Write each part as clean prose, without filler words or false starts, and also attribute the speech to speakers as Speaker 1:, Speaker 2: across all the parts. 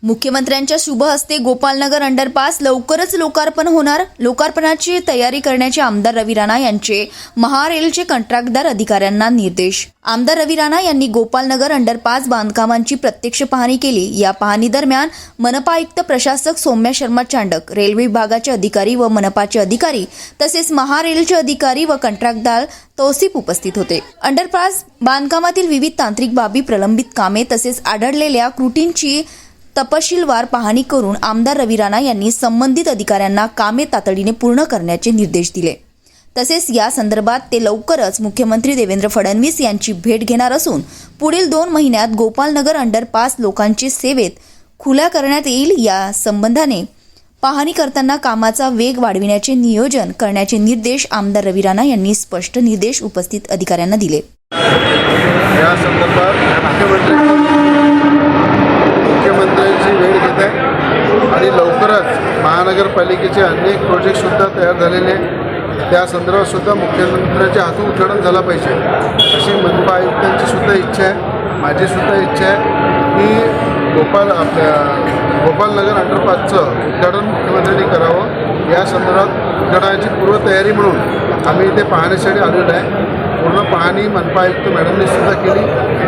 Speaker 1: मुख्यमंत्र्यांच्या शुभ हस्ते गोपालनगर अंडरपास लवकरच लोकार्पण होणार। लोकार्पणाची तयारी करण्याचे आमदार रवी राणा यांचे महारेलचे कंत्राटदार अधिकाऱ्यांना निर्देश। आमदार रवी राणा यांनी गोपालनगर अंडरपास बांधकामांची प्रत्यक्ष पाहणी केली। या पाहणी दरम्यान मनपा आयुक्त प्रशासक सौम्या शर्मा चांडक, रेल्वे विभागाचे अधिकारी व मनपाचे अधिकारी तसेच महारेलचे अधिकारी व कंत्राटदार तौसिफ उपस्थित होते। अंडरपास बांधकामातील विविध तांत्रिक बाबी, प्रलंबित कामे तसेच आढळलेल्या त्रुटींची तपशीलवार पाहणी करून आमदार रवी राणा यांनी संबंधित अधिकाऱ्यांना कामे तातडीने पूर्ण करण्याचे निर्देश दिले। तसेच या संदर्भात ते लवकरच मुख्यमंत्री देवेंद्र फडणवीस यांची भेट घेणार असून पुढील 2 महिन्यात गोपालनगर अंडरपास लोकांची सेवेत खुला करण्यात येईल। या संबंधाने पाहणी करताना कामाचा वेग वाढविण्याचे नियोजन करण्याचे निर्देश आमदार रवी राणा यांनी स्पष्ट निर्देश उपस्थित अधिकाऱ्यांना दिले।
Speaker 2: या संदर्भात मुख्यमंत्र्यांची भेट घेत आहे आणि लवकरच महानगरपालिकेचे अनेक प्रोजेक्टसुद्धा तयार झालेले आहेत। त्या संदर्भात सुद्धा मुख्यमंत्र्यांच्या हातून उद्घाटन झालं पाहिजे अशी मनपा आयुक्तांची सुद्धा इच्छा आहे, माझी सुद्धा इच्छा आहे की गोपालनगर अंडरपासचं उद्घाटन मुख्यमंत्र्यांनी करावं। या संदर्भात उद्घाटनाची पूर्वतयारी म्हणून आम्ही इथे पाहण्यासाठी आलेलो आहे। पूर्ण पाहणी मनपा आयुक्त मॅडमने सुद्धा केली,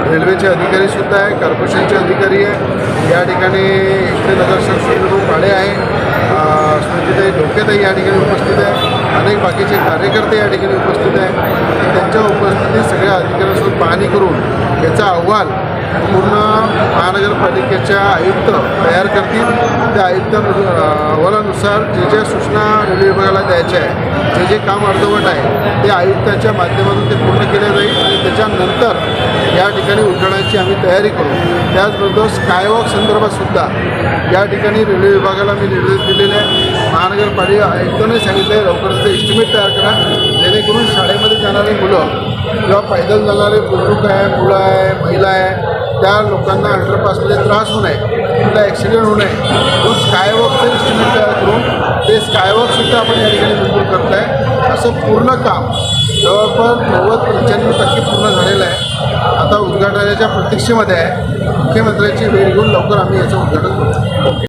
Speaker 2: रेल्वेचे अधिकारी सुद्धा आहे, कॉर्पोरेशनचे अधिकारी आहे, या ठिकाणी इथले नगरसेवक सुनील पाडे आहे, स्मृतीताई ढोकेताई या ठिकाणी उपस्थित आहे, अनेक बाकीचे कार्यकर्ते या ठिकाणी उपस्थित आहे। त्यांच्या उपस्थितीत सगळ्या अधिकाऱ्यांसोबत पाहणी करून याचा अहवाल पूर्ण महानगरपालिकेच्या आयुक्त तयार करतील। त्या आयुक्त अहवालानुसार जे सूचना रेल्वे विभागाला द्यायच्या आहे, जे काम अर्धवट आहे ते आयुक्ताच्या माध्यमातून ते पूर्ण केले जाईल आणि त्याच्यानंतर या ठिकाणी उद्घाटनाची आम्ही तयारी करू। त्याचबरोबर स्कायवॉक संदर्भात सुद्धा या ठिकाणी रेल्वे विभागाला मी निर्देश दिलेले आहे। महानगरपालिका आयुक्तांनी सांगितलं आहे लवकरच ते एस्टिमेट तयार करा, जेणेकरून शाळेमध्ये जाणारी मुलं किंवा पैदल जाणारे बुजुर्ग आहे, मुलं आहे, महिला आहे, त्या लोकांना अंडरपासमध्ये त्रास होऊ नये, कुठला ॲक्सिडेंट होऊ नये म्हणून स्कायवॉकचं एस्टिमेट तयार करून ते स्कायवॉकसुद्धा आपण या ठिकाणी मंजूर करत आहे। असं पूर्ण काम जवळपास 90-95% पूर्ण झालेलं आहे। आता उद्घाटनाच्या प्रतीक्षेमध्ये आहे। मुख्यमंत्र्यांची भेट घेऊन लवकर आम्ही याचं उद्घाटन करू।